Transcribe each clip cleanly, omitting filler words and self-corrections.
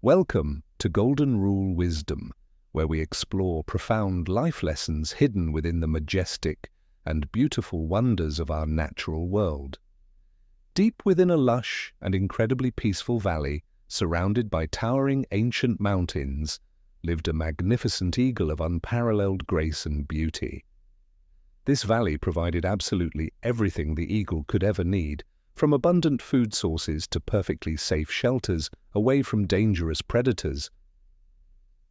Welcome to Golden Rule Wisdom, where we explore profound life lessons hidden within the majestic and beautiful wonders of our natural world. Deep within a lush and incredibly peaceful valley, surrounded by towering ancient mountains, lived a magnificent eagle of unparalleled grace and beauty. This valley provided absolutely everything the eagle could ever need, from abundant food sources to perfectly safe shelters away from dangerous predators.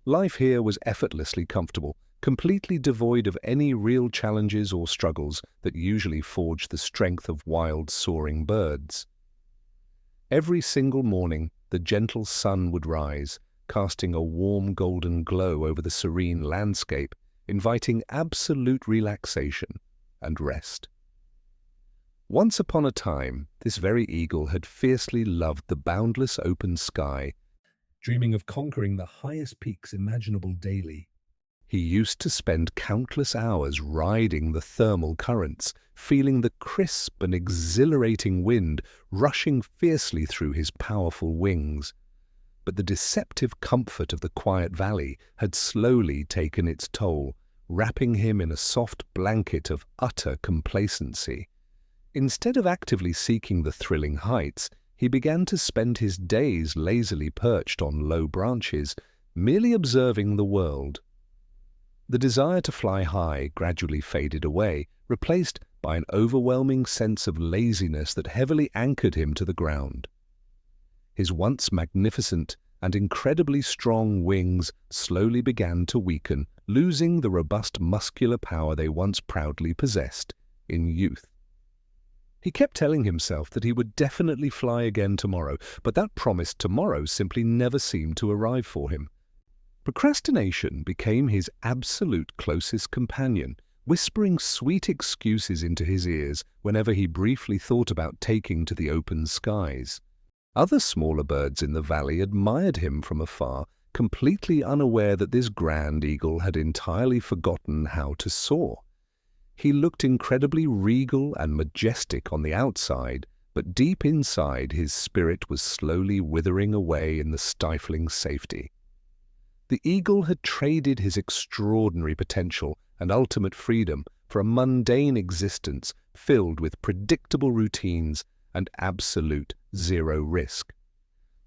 Life here was effortlessly comfortable, completely devoid of any real challenges or struggles that usually forge the strength of wild soaring birds. Every single morning, the gentle sun would rise, casting a warm golden glow over the serene landscape, inviting absolute relaxation and rest. Once upon a time, this very eagle had fiercely loved the boundless open sky, dreaming of conquering the highest peaks imaginable daily. He used to spend countless hours riding the thermal currents, feeling the crisp and exhilarating wind rushing fiercely through his powerful wings. But the deceptive comfort of the quiet valley had slowly taken its toll, wrapping him in a soft blanket of utter complacency. Instead of actively seeking the thrilling heights, he began to spend his days lazily perched on low branches, merely observing the world. The desire to fly high gradually faded away, replaced by an overwhelming sense of laziness that heavily anchored him to the ground. His once magnificent and incredibly strong wings slowly began to weaken, losing the robust muscular power they once proudly possessed in youth. He kept telling himself that he would definitely fly again tomorrow, but that promised tomorrow simply never seemed to arrive for him. Procrastination became his absolute closest companion, whispering sweet excuses into his ears whenever he briefly thought about taking to the open skies. Other smaller birds in the valley admired him from afar, completely unaware that this grand eagle had entirely forgotten how to soar. He looked incredibly regal and majestic on the outside, but deep inside his spirit was slowly withering away in the stifling safety. The eagle had traded his extraordinary potential and ultimate freedom for a mundane existence filled with predictable routines and absolute zero risk.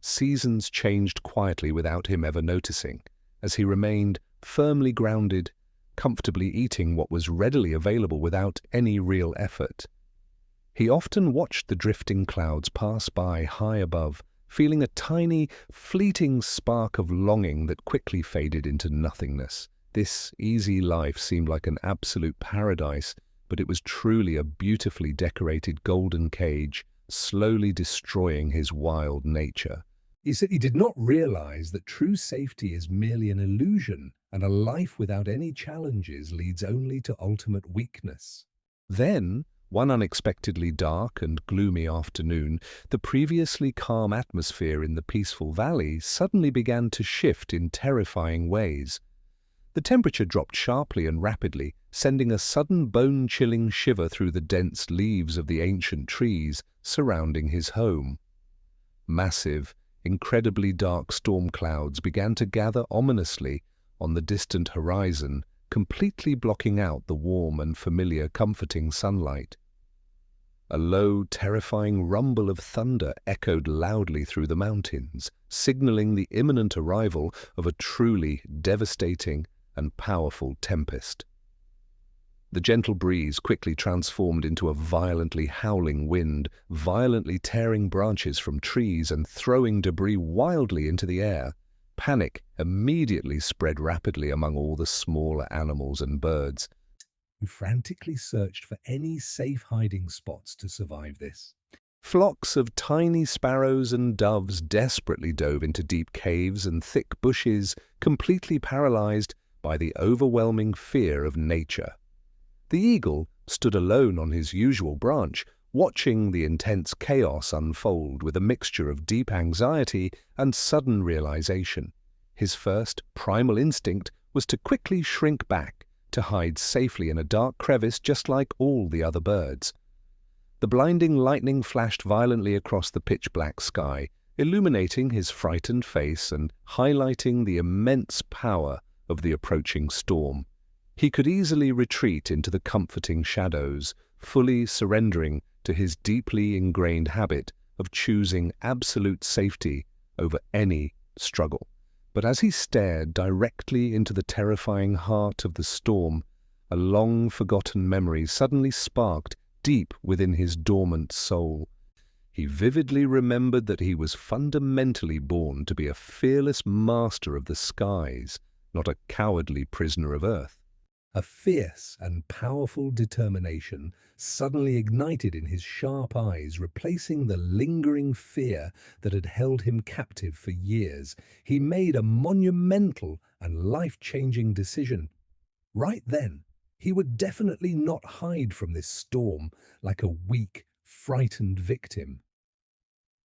Seasons changed quietly without him ever noticing, as he remained firmly grounded, comfortably eating what was readily available without any real effort. He often watched the drifting clouds pass by high above, feeling a tiny, fleeting spark of longing that quickly faded into nothingness. This easy life seemed like an absolute paradise, but it was truly a beautifully decorated golden cage, slowly destroying his wild nature. He said he did not realize that true safety is merely an illusion, and a life without any challenges leads only to ultimate weakness. Then, one unexpectedly dark and gloomy afternoon, the previously calm atmosphere in the peaceful valley suddenly began to shift in terrifying ways. The temperature dropped sharply and rapidly, sending a sudden bone-chilling shiver through the dense leaves of the ancient trees surrounding his home. Massive, incredibly dark storm clouds began to gather ominously on the distant horizon, completely blocking out the warm and familiar comforting sunlight. A low, terrifying rumble of thunder echoed loudly through the mountains, signaling the imminent arrival of a truly devastating and powerful tempest. The gentle breeze quickly transformed into a violently howling wind, violently tearing branches from trees and throwing debris wildly into the air. Panic immediately spread rapidly among all the smaller animals and birds, who frantically searched for any safe hiding spots to survive this. Flocks of tiny sparrows and doves desperately dove into deep caves and thick bushes, completely paralyzed by the overwhelming fear of nature. The eagle stood alone on his usual branch, watching the intense chaos unfold with a mixture of deep anxiety and sudden realization. His first primal instinct was to quickly shrink back, to hide safely in a dark crevice just like all the other birds. The blinding lightning flashed violently across the pitch-black sky, illuminating his frightened face and highlighting the immense power of the approaching storm. He could easily retreat into the comforting shadows, fully surrendering to his deeply ingrained habit of choosing absolute safety over any struggle. But as he stared directly into the terrifying heart of the storm, a long-forgotten memory suddenly sparked deep within his dormant soul. He vividly remembered that he was fundamentally born to be a fearless master of the skies, not a cowardly prisoner of earth. A fierce and powerful determination suddenly ignited in his sharp eyes, replacing the lingering fear that had held him captive for years. He made a monumental and life-changing decision. Right then, he would definitely not hide from this storm like a weak, frightened victim.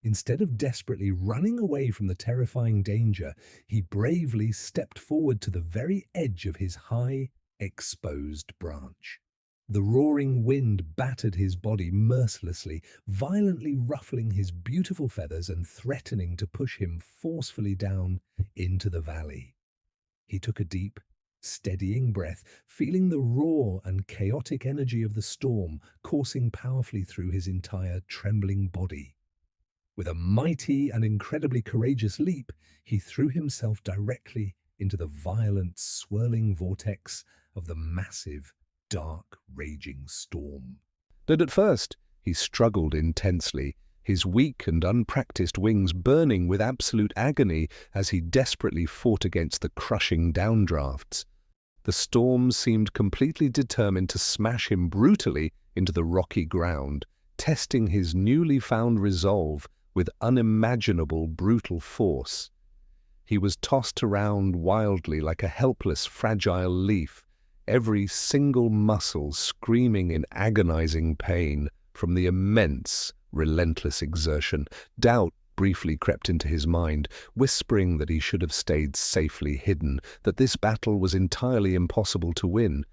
Instead of desperately running away from the terrifying danger, he bravely stepped forward to the very edge of his high, exposed branch. The roaring wind battered his body mercilessly, violently ruffling his beautiful feathers and threatening to push him forcefully down into the valley. He took a deep, steadying breath, feeling the raw and chaotic energy of the storm coursing powerfully through his entire trembling body. With a mighty and incredibly courageous leap, he threw himself directly into the violent, swirling vortex of the massive, dark, raging storm. But at first, he struggled intensely, his weak and unpracticed wings burning with absolute agony as he desperately fought against the crushing downdrafts. The storm seemed completely determined to smash him brutally into the rocky ground, testing his newly found resolve with unimaginable brutal force. He was tossed around wildly like a helpless, fragile leaf, every single muscle screaming in agonizing pain from the immense, relentless exertion. Doubt briefly crept into his mind, whispering that he should have stayed safely hidden, that this battle was entirely impossible to win.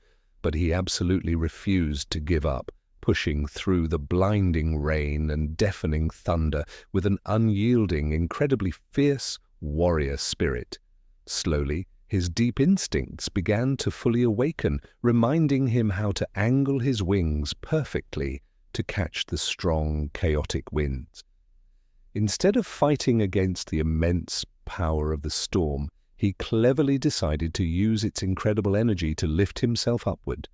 But he absolutely refused to give up, pushing through the blinding rain and deafening thunder with an unyielding, incredibly fierce warrior spirit. Slowly, his deep instincts began to fully awaken, reminding him how to angle his wings perfectly to catch the strong, chaotic winds. Instead of fighting against the immense power of the storm, he cleverly decided to use its incredible energy to lift himself upward.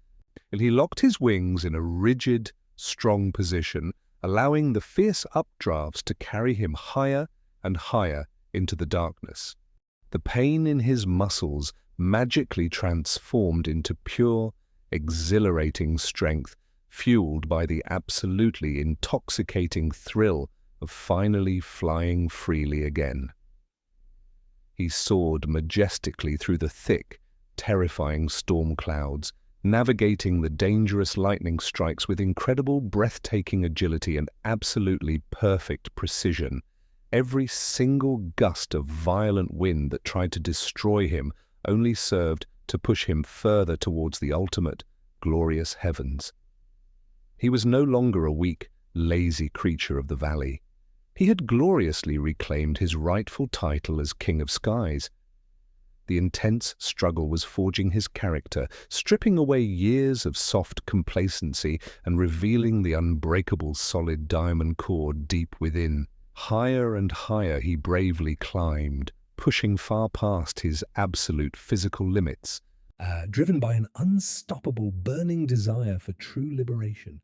And he locked his wings in a rigid, strong position, allowing the fierce updrafts to carry him higher and higher into the darkness. The pain in his muscles magically transformed into pure, exhilarating strength, fueled by the absolutely intoxicating thrill of finally flying freely again. He soared majestically through the thick, terrifying storm clouds, navigating the dangerous lightning strikes with incredible, breathtaking agility and absolutely perfect precision. Every single gust of violent wind that tried to destroy him only served to push him further towards the ultimate, glorious heavens. He was no longer a weak, lazy creature of the valley. He had gloriously reclaimed his rightful title as King of Skies. The intense struggle was forging his character, stripping away years of soft complacency and revealing the unbreakable solid diamond core deep within. Higher and higher he bravely climbed, pushing far past his absolute physical limits, driven by an unstoppable burning desire for true liberation.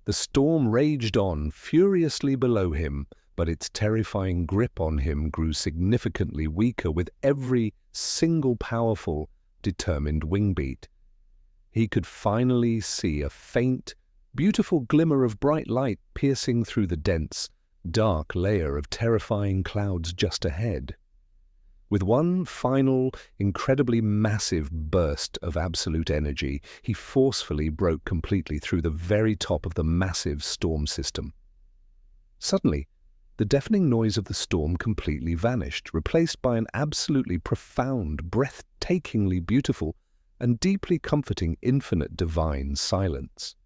The storm raged on furiously below him, but its terrifying grip on him grew significantly weaker with every single powerful, determined wingbeat. He could finally see a faint, beautiful glimmer of bright light piercing through the dense, dark layer of terrifying clouds just ahead. With one final, incredibly massive burst of absolute energy, he forcefully broke completely through the very top of the massive storm system. Suddenly, the deafening noise of the storm completely vanished, replaced by an absolutely profound, breathtakingly beautiful, and deeply comforting infinite divine silence.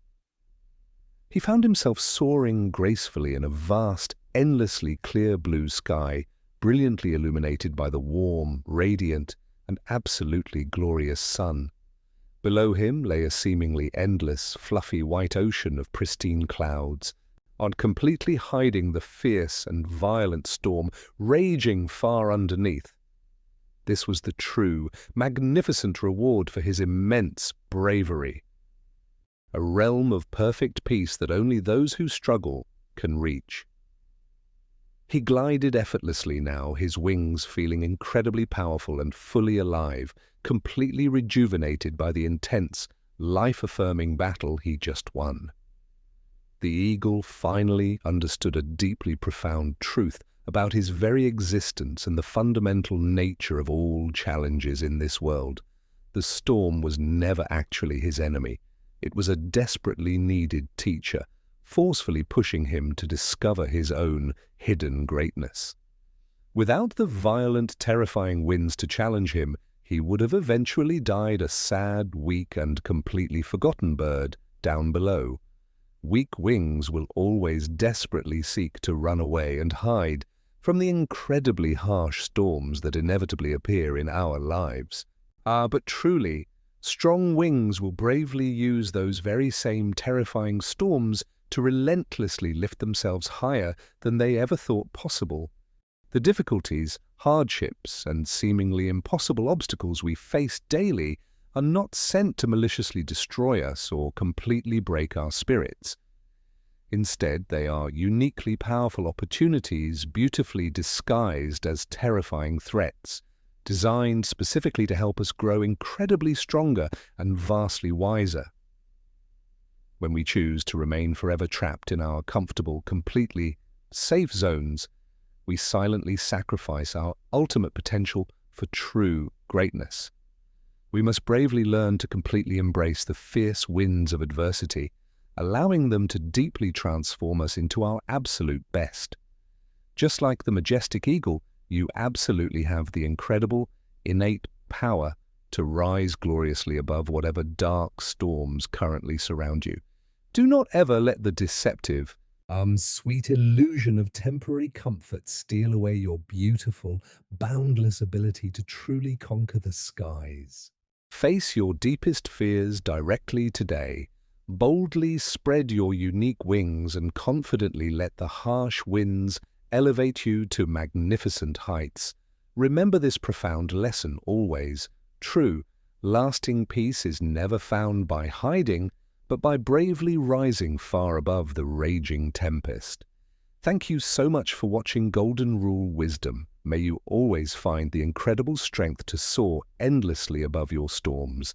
He found himself soaring gracefully in a vast, endlessly clear blue sky, brilliantly illuminated by the warm, radiant, and absolutely glorious sun. Below him lay a seemingly endless, fluffy white ocean of pristine clouds, completely hiding the fierce and violent storm raging far underneath. This was the true, magnificent reward for his immense bravery. A realm of perfect peace that only those who struggle can reach. He glided effortlessly now, his wings feeling incredibly powerful and fully alive, completely rejuvenated by the intense, life-affirming battle he just won. The eagle finally understood a deeply profound truth about his very existence and the fundamental nature of all challenges in this world. The storm was never actually his enemy. It was a desperately needed teacher, forcefully pushing him to discover his own hidden greatness. Without the violent, terrifying winds to challenge him, he would have eventually died a sad, weak, and completely forgotten bird down below. Weak wings will always desperately seek to run away and hide from the incredibly harsh storms that inevitably appear in our lives. But truly, strong wings will bravely use those very same terrifying storms to relentlessly lift themselves higher than they ever thought possible. The difficulties, hardships, and seemingly impossible obstacles we face daily are not sent to maliciously destroy us or completely break our spirits. Instead, they are uniquely powerful opportunities beautifully disguised as terrifying threats, designed specifically to help us grow incredibly stronger and vastly wiser. When we choose to remain forever trapped in our comfortable, completely safe zones, we silently sacrifice our ultimate potential for true greatness. We must bravely learn to completely embrace the fierce winds of adversity, allowing them to deeply transform us into our absolute best. Just like the majestic eagle, you absolutely have the incredible, innate power to rise gloriously above whatever dark storms currently surround you. Do not ever let the deceptive, sweet illusion of temporary comfort steal away your beautiful, boundless ability to truly conquer the skies. Face your deepest fears directly today. Boldly spread your unique wings and confidently let the harsh winds elevate you to magnificent heights. Remember this profound lesson always. True, lasting peace is never found by hiding, but by bravely rising far above the raging tempest. Thank you so much for watching Golden Rule Wisdom. May you always find the incredible strength to soar endlessly above your storms.